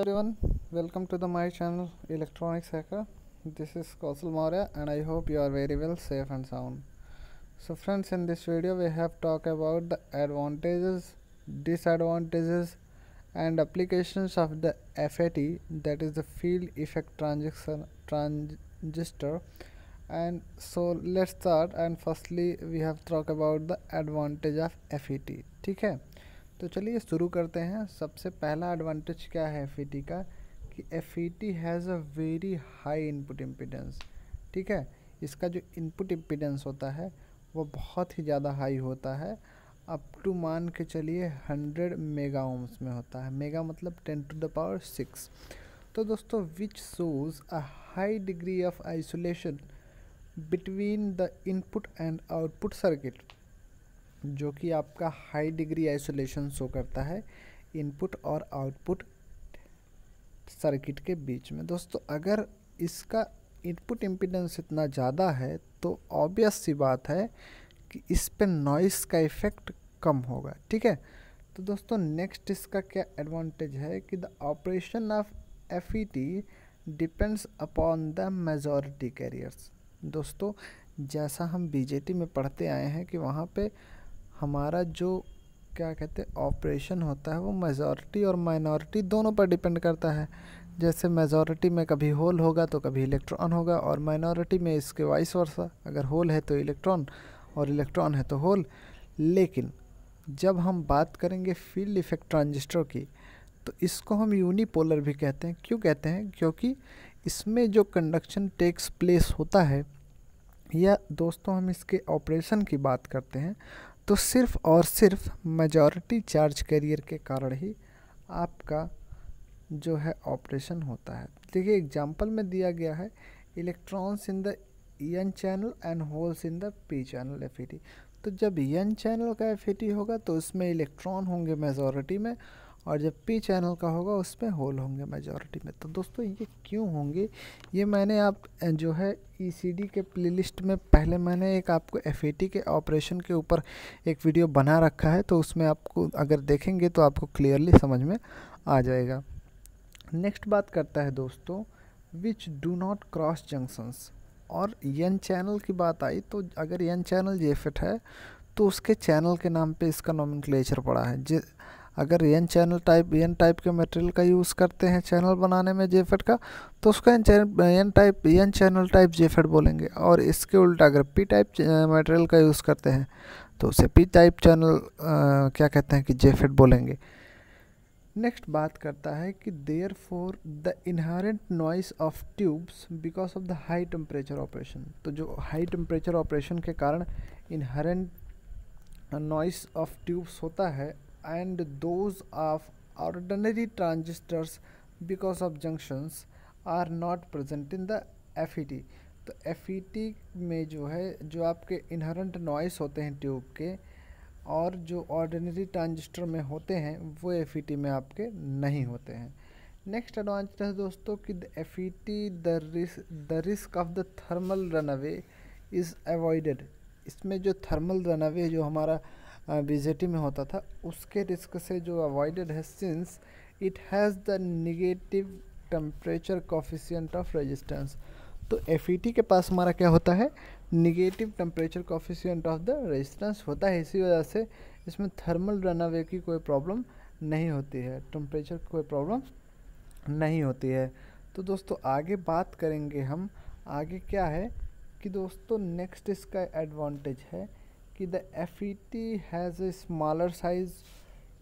Everyone, welcome to my channel Electronics Hacker. This is Kaushal Maurya and I hope you are very well, safe and sound. So friends, in this video we have talked about the advantages, disadvantages and applications of the FET, that is the field effect transistor. And so let's start, and firstly we have talked about the advantage of FET. ठीक है, तो चलिए शुरू करते हैं। सबसे पहला advantage क्या है FET का कि FET has a very high input impedance. ठीक है, इसका जो इनपुट इम्पीडेंस होता है वो बहुत ही ज़्यादा हाई होता है, अप टू मान के चलिए 100 मेगा ओम्स में होता है। मेगा मतलब 10⁶। तो दोस्तों which shows a high degree of isolation between the input and output circuit, जो कि आपका हाई डिग्री आइसोलेशन शो करता है इनपुट और आउटपुट सर्किट के बीच में। दोस्तों अगर इसका इनपुट इम्पीडेंस इतना ज़्यादा है तो ऑब्वियस सी बात है कि इस पे नॉइस का इफ़ेक्ट कम होगा। ठीक है, तो दोस्तों नेक्स्ट इसका क्या एडवांटेज है कि the operation of FET depends upon the majority carriers. दोस्तों जैसा हम BJT में पढ़ते आए हैं कि वहाँ पे हमारा जो क्या कहते हैं ऑपरेशन होता है वो मेजॉरिटी और माइनॉरिटी दोनों पर डिपेंड करता है। जैसे मेजॉरिटी में कभी होल होगा तो कभी इलेक्ट्रॉन होगा, और माइनॉरिटी में इसके वाइस वर्सा, अगर होल है तो इलेक्ट्रॉन और इलेक्ट्रॉन है तो होल। लेकिन जब हम बात करेंगे फील्ड इफेक्ट ट्रांजिस्टर की तो इसको हम यूनिपोलर भी कहते हैं। क्यों कहते हैं? क्योंकि इसमें जो कंडक्शन टेक्स प्लेस होता है, या दोस्तों हम इसके ऑपरेशन की बात करते हैं तो सिर्फ और सिर्फ मेजॉरिटी चार्ज कैरियर के कारण ही आपका जो है ऑपरेशन होता है। देखिए एग्जांपल में दिया गया है electrons in the n channel and holes in the p channel FET। तो जब n चैनल का FET होगा तो उसमें इलेक्ट्रॉन होंगे मेजॉरिटी में, और जब p चैनल का होगा उसमें होल होंगे मेजॉरिटी में। तो दोस्तों ये क्यों होंगे, ये मैंने आप जो है ECD के प्लेलिस्ट में पहले मैंने एक आपको FET के ऑपरेशन के ऊपर एक वीडियो बना रखा है, तो उसमें आपको अगर देखेंगे तो आपको क्लियरली समझ में आ जाएगा। नेक्स्ट बात करता है दोस्तों which do not cross junctions. और n चैनल की बात आई तो अगर n चैनल JFET है तो उसके चैनल के नाम पे इसका नोमेनक्लेचर पड़ा है। अगर n टाइप के मटेरियल का यूज़ करते हैं चैनल बनाने में JFET का तो उसका n चैनल टाइप JFET बोलेंगे, और इसके उल्टा अगर p टाइप मटेरियल का यूज़ करते हैं तो उसे p टाइप चैनल क्या कहते हैं कि JFET बोलेंगे। नेक्स्ट बात करता है कि therefore the inherent noise of tubes because of the high temperature operation. तो जो हाई टेम्परेचर ऑपरेशन के कारण इनहेरेंट नॉइस ऑफ ट्यूब्स होता है, and those of ordinary transistors because of junctions are not present in the FET। तो FET में जो है जो आपके इनहेरेंट नॉइस होते हैं ट्यूब के और जो ऑर्डिनरी ट्रांजिस्टर में होते हैं वो FET में आपके नहीं होते हैं। नेक्स्ट एडवांटेज है दोस्तों कि FET the risk of the thermal runaway is avoided. इसमें जो थर्मल रनअवे जो हमारा BJT में होता था उसके रिस्क से जो अवॉइडेड है, since it has the negative temperature coefficient of resistance. तो FET के पास हमारा क्या होता है, negative temperature coefficient of the resistance होता है। इसी वजह से इसमें थर्मल रनअवे की कोई प्रॉब्लम नहीं होती है, टेम्परेचर की कोई प्रॉब्लम नहीं होती है। तो दोस्तों आगे बात करेंगे हम, आगे क्या है कि दोस्तों नेक्स्ट इसका एडवांटेज है कि the FET has a smaller size,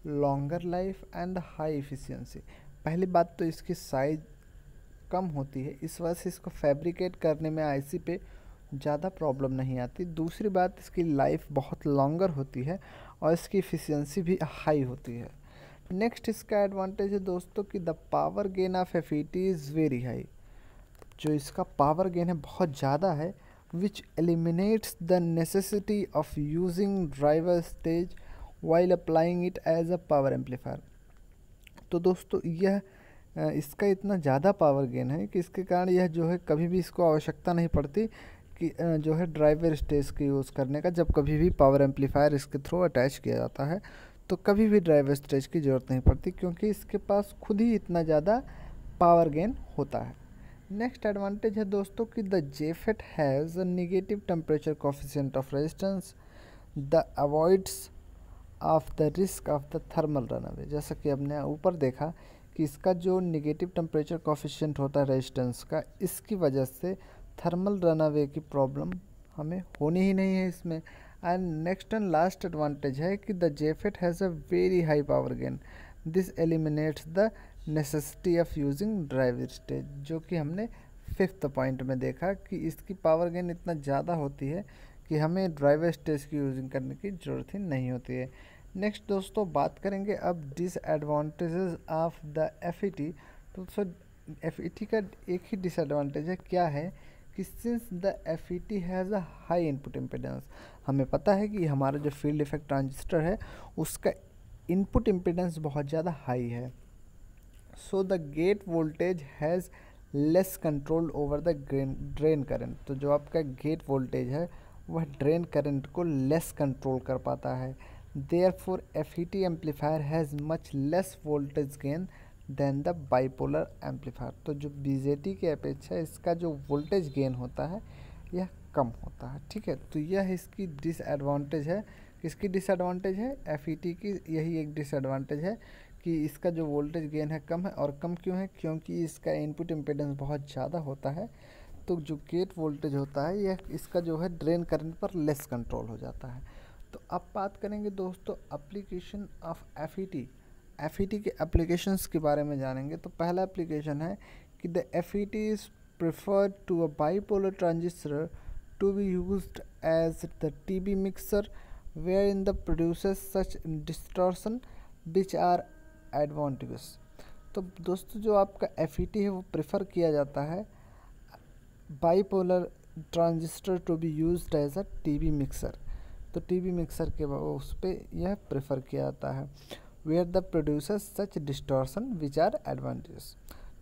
longer life and high efficiency. पहली बात तो इसकी साइज कम होती है, इस वजह से इसको फैब्रिकेट करने में IC पे ज़्यादा प्रॉब्लम नहीं आती। दूसरी बात इसकी लाइफ बहुत लॉन्गर होती है और इसकी एफिशिएंसी भी हाई होती है। नेक्स्ट इसका एडवांटेज है दोस्तों कि the power gain of FET is very high. जो इसका पावर गेन है बहुत ज़्यादा है, which eliminates the necessity of using driver stage while applying it as a power amplifier. तो दोस्तों यह इसका इतना ज़्यादा पावर गेन है कि इसके कारण यह जो है कभी भी इसको आवश्यकता नहीं पड़ती कि जो है ड्राइवर स्टेज के यूज़ करने का, जब कभी भी पावर एम्पलीफायर इसके थ्रू अटैच किया जाता है तो कभी भी ड्राइव स्टेज की ज़रूरत नहीं पड़ती, क्योंकि इसके पास खुद ही इतना ज़्यादा पावर गेन होता है। नेक्स्ट एडवांटेज है दोस्तों कि the JFET has a negative temperature coefficient of resistance the avoids of the risk of the thermal runaway. जैसा कि हमने ऊपर देखा कि इसका जो नेगेटिव टेम्परेचर कोफिशिएंट होता है रेजिस्टेंस का, इसकी वजह से थर्मल रनअवे की प्रॉब्लम हमें होनी ही नहीं है इसमें। And next and last advantage है कि the JFET has a very high power gain, this eliminates the necessity of using drive stage, जो कि हमने 5th पॉइंट में देखा कि इसकी पावर गेन इतना ज़्यादा होती है कि हमें ड्राइव स्टेज की यूजिंग करने की ज़रूरत ही नहीं होती है। नेक्स्ट दोस्तों बात करेंगे अब डिसएडवांटेजेस ऑफ द एफईटी। तो एफईटी का एक ही डिसएडवांटेज है, क्या है कि since the FET has a high input impedance, हमें पता है कि हमारा जो फील्ड इफेक्ट ट्रांजिस्टर है उसका इनपुट इम्पिडेंस बहुत ज़्यादा हाई है। So the gate voltage has less control over the drain current. तो जो आपका गेट वोल्टेज है वह ड्रेन करंट को लेस कंट्रोल कर पाता है। Therefore FET amplifier has much less voltage gain than the bipolar amplifier. तो जो बीजेटी की अपेक्षा इसका जो वोल्टेज गेन होता है यह कम होता है। ठीक है, तो यह इसकी डिसएडवांटेज है। किसकी डिसएडवांटेज है? एफईटी की। यही एक डिसएडवांटेज है कि इसका जो वोल्टेज गेन है कम है। और कम क्यों है? क्योंकि इसका इनपुट इम्पीडेंस बहुत ज़्यादा होता है, तो जो गेट वोल्टेज होता है यह इसका जो है ड्रेन करंट पर लेस कंट्रोल हो जाता है। तो अब बात करेंगे दोस्तों एप्लीकेशन ऑफ एफईटी। एफईटी के एप्लीकेशंस के बारे में जानेंगे। तो पहला एप्लीकेशन है कि the FET is preferred to a bipolar transistor to be used as the TB mixer where in the produces such distortion which are advantages. तो दोस्तों जो आपका एफईटी है वो प्रेफर किया जाता है bipolar transistor to be used as a TB mixer. तो टीबी मिक्सर के उस पर यह प्रेफर किया जाता है where the producers such distortion which are advantages,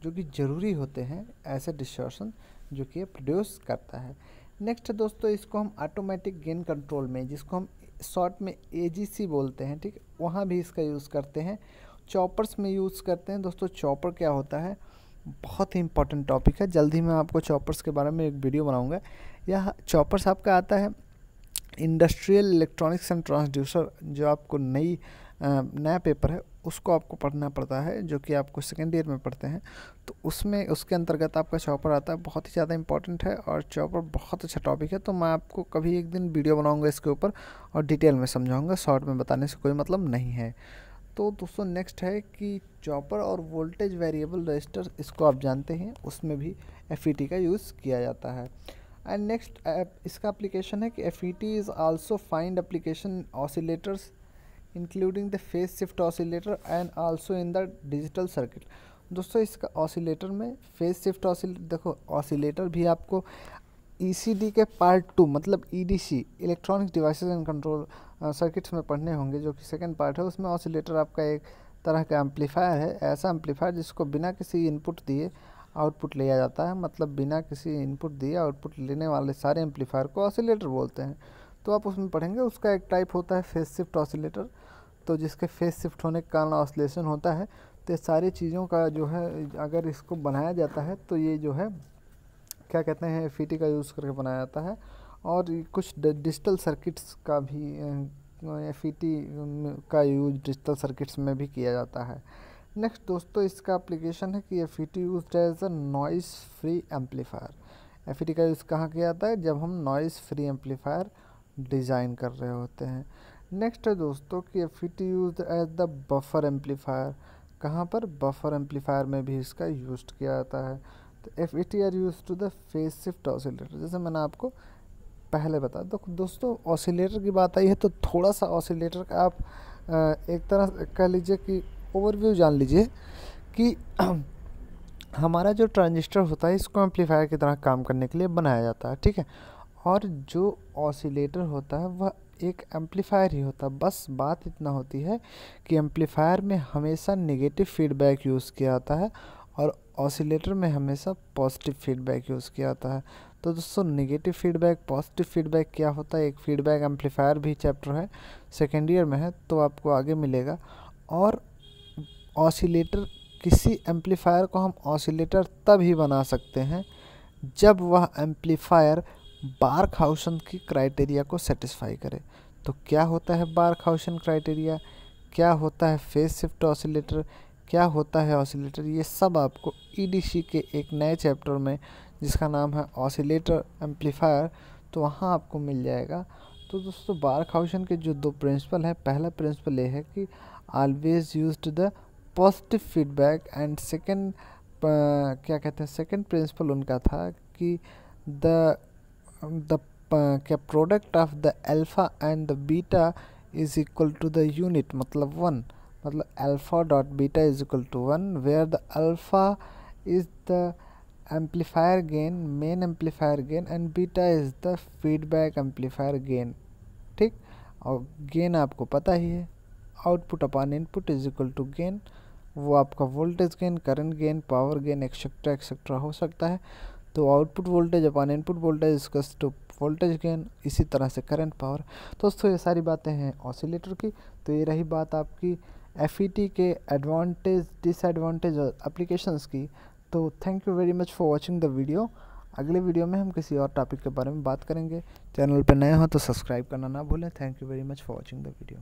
जो कि ज़रूरी होते हैं ऐसे डिस्टॉर्शन जो कि ये प्रोड्यूस करता है। नेक्स्ट दोस्तों इसको हम ऑटोमेटिक गेन कंट्रोल में, जिसको हम शॉर्ट में एजीसी बोलते हैं, ठीक, वहाँ भी इसका यूज़ करते हैं। चॉपर्स में यूज़ करते हैं। दोस्तों चॉपर क्या होता है? बहुत ही इंपॉर्टेंट टॉपिक है। जल्दी मैं आपको चॉपर्स के बारे में एक वीडियो बनाऊंगा। यह चॉपर्स आपका आता है इंडस्ट्रियल इलेक्ट्रॉनिक्स एंड ट्रांसड्यूसर, जो आपको नया पेपर है उसको आपको पढ़ना पड़ता है, जो कि आपको सेकेंड ईयर में पढ़ते हैं। तो उसमें उसके अंतर्गत आपका चॉपर आता है, बहुत ही ज़्यादा इंपॉर्टेंट है और चॉपर बहुत अच्छा टॉपिक है। तो मैं आपको कभी एक दिन वीडियो बनाऊंगा इसके ऊपर और डिटेल में समझाऊंगा, शॉर्ट में बताने से कोई मतलब नहीं है। तो दोस्तों नेक्स्ट है कि चॉपर और वोल्टेज वेरिएबल रजिस्टर, इसको आप जानते हैं, उसमें भी एफईटी का यूज़ किया जाता है। एंड नेक्स्ट इसका एप्लीकेशन है कि FET is also find application oscillators including the phase shift oscillator and also in the digital circuit. दोस्तों इसका ऑसिलेटर में फेज शिफ्ट ऑसिलेटर, देखो ऑसिलेटर भी आपको ईसीडी के पार्ट 2 मतलब EDC electronic devices and control circuits में पढ़ने होंगे, जो कि सेकंड पार्ट है। उसमें ऑसिलेटर आपका एक तरह का एम्पलीफायर है, ऐसा एम्पलीफायर जिसको बिना किसी इनपुट दिए आउटपुट लिया जाता है। मतलब बिना किसी इनपुट दिए आउटपुट लेने वाले सारे एम्पलीफायर को ऑसिलेटर बोलते हैं। तो आप उसमें पढ़ेंगे। उसका एक टाइप होता है फेज शिफ्ट ऑसिलेटर, तो जिसके फेज शिफ्ट होने के कारण ऑसिलेशन होता है। तो ये सारी चीज़ों का जो है अगर इसको बनाया जाता है तो ये जो है क्या कहते हैं एफईटी का यूज़ करके बनाया जाता है। और कुछ डिजिटल सर्किट्स का भी एफईटी का यूज डिजिटल सर्किट्स में भी किया जाता है। नेक्स्ट दोस्तों इसका एप्लीकेशन है कि FET used as a noise free amplifier. FET का यूज़ कहाँ किया जाता है? जब हम नॉइस फ्री एम्पलीफायर डिज़ाइन कर रहे होते हैं। नेक्स्ट है दोस्तों कि FET used as the buffer amplifier. कहाँ पर? बफर एम्पलीफायर में भी इसका यूज किया जाता है। तो FET are use to the phase shift oscillator, जैसे मैंने आपको पहले बताया। तो दोस्तों ऑसिलेटर की बात आई है तो थोड़ा सा ऑसिलेटर का आप एक तरह कह लीजिए कि ओवरव्यू जान लीजिए कि हमारा जो ट्रांजिस्टर होता है इसको एम्पलीफायर की तरह काम करने के लिए बनाया जाता है, ठीक है। और जो ऑसिलेटर होता है वह एक एम्पलीफायर ही होता है। बस बात इतना होती है कि एम्पलीफायर में हमेशा नेगेटिव फीडबैक यूज़ किया जाता है और ऑसिलेटर में हमेशा पॉजिटिव फीडबैक यूज़ किया जाता है। तो दोस्तों नेगेटिव फीडबैक, पॉजिटिव फीडबैक क्या होता है, एक फीडबैक एम्पलीफायर भी चैप्टर है, सेकेंड ईयर में है, तो आपको आगे मिलेगा। और ऑसिलेटर, किसी एम्पलीफायर को हम ऑसिलेटर तभी बना सकते हैं जब वह एम्पलीफायर बार्कहाउसेन की क्राइटेरिया को सेटिस्फाई करे। तो क्या होता है बार्कहाउसेन क्राइटेरिया, क्या होता है फेज शिफ्ट ऑसिलेटर, क्या होता है ऑसिलेटर, ये सब आपको ईडीसी के एक नए चैप्टर में जिसका नाम है ऑसिलेटर एम्पलीफायर, तो वहाँ आपको मिल जाएगा। तो दोस्तों बार्कहाउसेन के जो दो प्रिंसिपल है, पहला प्रिंसिपल ये है कि always used the positive feedback, and second क्या कहते हैं, सेकंड प्रिंसिपल उनका था कि द द क्या product of the alpha and the beta is equal to the unit, मतलब 1, मतलब alpha dot beta is equal to 1, where the alpha is the amplifier gain, main amplifier gain, and beta is the feedback amplifier gain. ठीक, और gain आपको पता ही है, output upon input is equal to gain, वो आपका voltage gain, current gain, power gain, etcetera etcetera हो सकता है। तो output voltage upon input voltage equals to voltage gain, इसी तरह से करंट पावर। दोस्तों ये सारी बातें हैं ऑसिलेटर की। तो ये रही बात आपकी एफईटी के एडवांटेज, डिसएडवांटेज और एप्लीकेशंस की। तो thank you very much for watching the video. अगले वीडियो में हम किसी और टॉपिक के बारे में बात करेंगे। चैनल पर नए हो तो सब्सक्राइब करना ना भूलें। Thank you very much for watching the video.